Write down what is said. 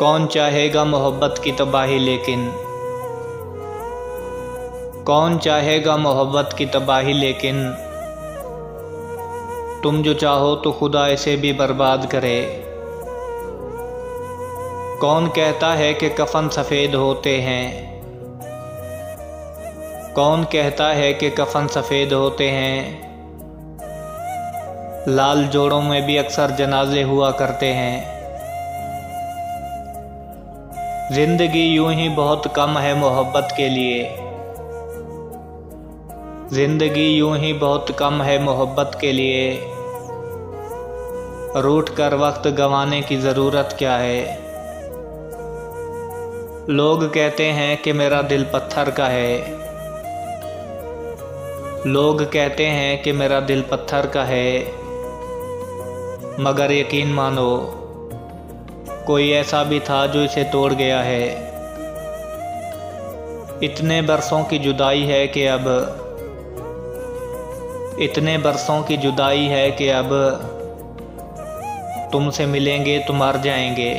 कौन चाहेगा मोहब्बत की तबाही, लेकिन कौन चाहेगा मोहब्बत की तबाही, लेकिन तुम जो चाहो तो खुदा इसे भी बर्बाद करे। कौन कहता है कि कफन सफ़ेद होते हैं, कौन कहता है कि कफन सफ़ेद होते हैं। लाल जोड़ों में भी अक्सर जनाजे हुआ करते हैं। जिंदगी यूं ही बहुत कम है मोहब्बत के लिए, जिंदगी यूं ही बहुत कम है मोहब्बत के लिए। रूठ कर वक्त गंवाने की ज़रूरत क्या है। लोग कहते हैं कि मेरा दिल पत्थर का है, लोग कहते हैं कि मेरा दिल पत्थर का है, मगर यकीन मानो कोई ऐसा भी था जो इसे तोड़ गया है। इतने बरसों की जुदाई है कि अब, इतने बरसों की जुदाई है कि अब तुमसे मिलेंगे तो मर जाएंगे।